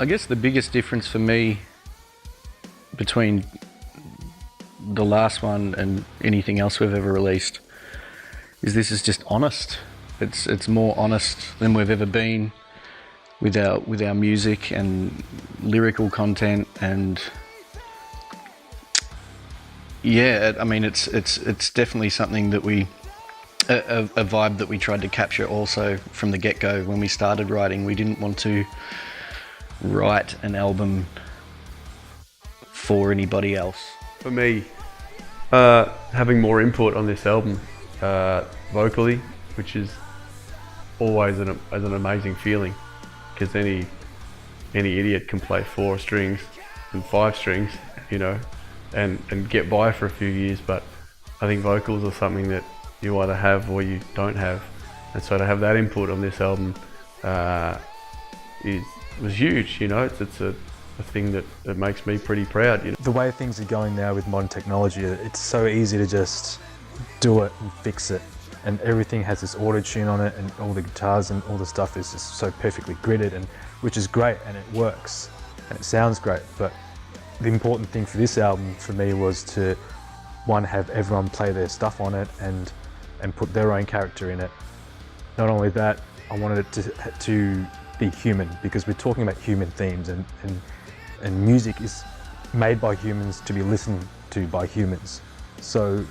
I guess the biggest difference for me between the last one and anything else we've ever released is this is just honest. It's more honest than we've ever been with our music and lyrical content, and yeah, I mean it's definitely something that a vibe that we tried to capture also from the get-go. When we started writing, we didn't want to write an album for anybody else. For me, having more input on this album vocally, which is always an amazing feeling, because any idiot can play 4 strings and 5 strings, you know, and get by for a few years, but I think vocals are something that you either have or you don't have, and so to have that input on this album was huge, you know. It's a thing that makes me pretty proud, you know. The way things are going now with modern technology, it's so easy to just do it and fix it, and everything has this auto-tune on it, and all the guitars and all the stuff is just so perfectly gridded, and which is great, and it works and it sounds great. But the important thing for this album for me was to, one, have everyone play their stuff on it and put their own character in it. Not only that, I wanted it to be human, because we're talking about human themes, and music is made by humans to be listened to by humans. So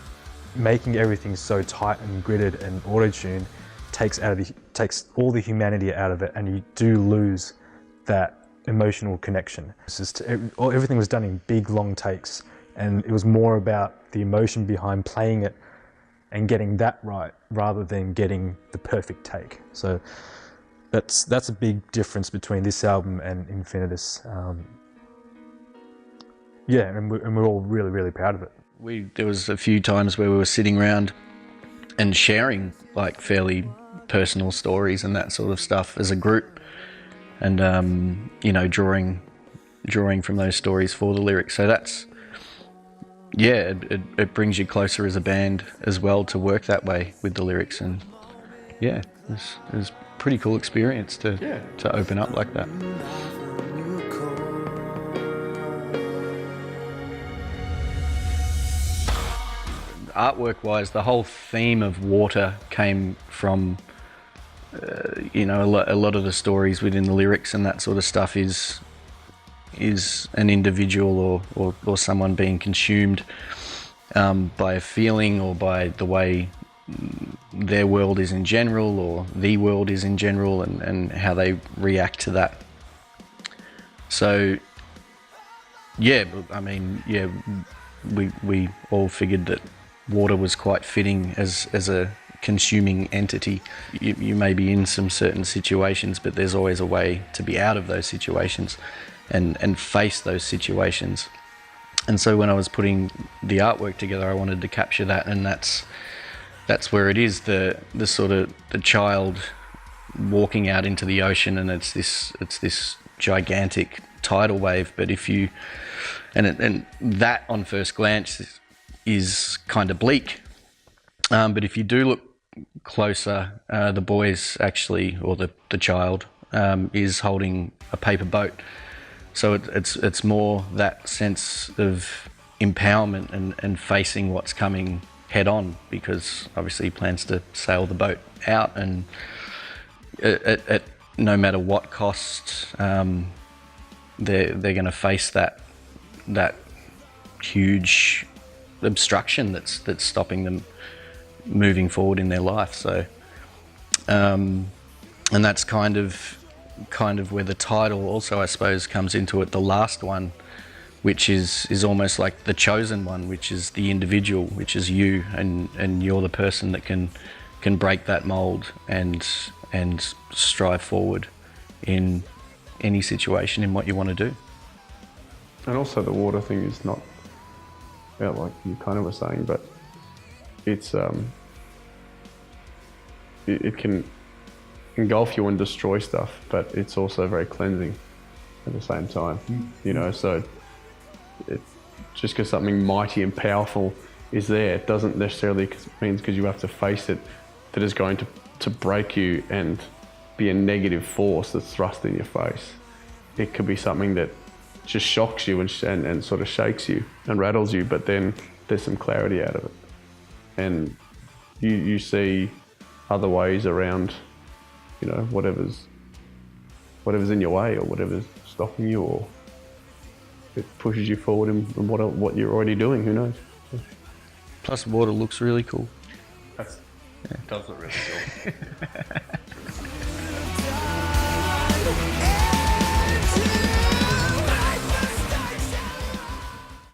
making everything so tight and gridded and auto-tuned takes all the humanity out of it, and you do lose that emotional connection. It's just everything was done in big long takes, and it was more about the emotion behind playing it and getting that right rather than getting the perfect take. So that's a big difference between this album and Infinitus. Yeah, and we're all really, really proud of it. There was a few times where we were sitting around and sharing like fairly personal stories and that sort of stuff as a group, and you know, drawing from those stories for the lyrics. So that's, yeah, it brings you closer as a band as well to work that way with the lyrics, and yeah, it was a pretty cool experience to open up like that. Artwork-wise, the whole theme of water came from, you know, a lot of the stories within the lyrics and that sort of stuff is an individual or someone being consumed by a feeling or by the way their world is in general, or the world is in general, and how they react to that. So, yeah, I mean, yeah, we all figured that water was quite fitting as a consuming entity. You may be in some certain situations, but there's always a way to be out of those situations and face those situations. And so when I was putting the artwork together, I wanted to capture that, and that's where it is, the sort of the child walking out into the ocean, and it's this gigantic tidal wave. But if you and that on first glance is kind of bleak, but if you do look closer, the boys actually, or the child, is holding a paper boat. So it's more that sense of empowerment and facing what's coming head on, because obviously he plans to sail the boat out, and at no matter what cost, they're going to face that huge obstruction that's stopping them moving forward in their life. So and that's kind of where the title also, I suppose, comes into it. The last one, which is almost like the chosen one, which is the individual, which is you, and you're the person that can break that mold and strive forward in any situation in what you want to do. And also the water thing is not, yeah, like you kind of were saying, but it's it can engulf you and destroy stuff, but it's also very cleansing at the same time. You know, so just because something mighty and powerful is there, it doesn't necessarily mean because you have to face it that it's going to break you and be a negative force that's thrust in your face. it could be something that just shocks you and sort of shakes you and rattles you, but then there's some clarity out of it. And you see other ways around, you know, whatever's in your way or whatever's stopping you, or it pushes you forward in what you're already doing, who knows. Plus, water looks really cool. It does look really cool.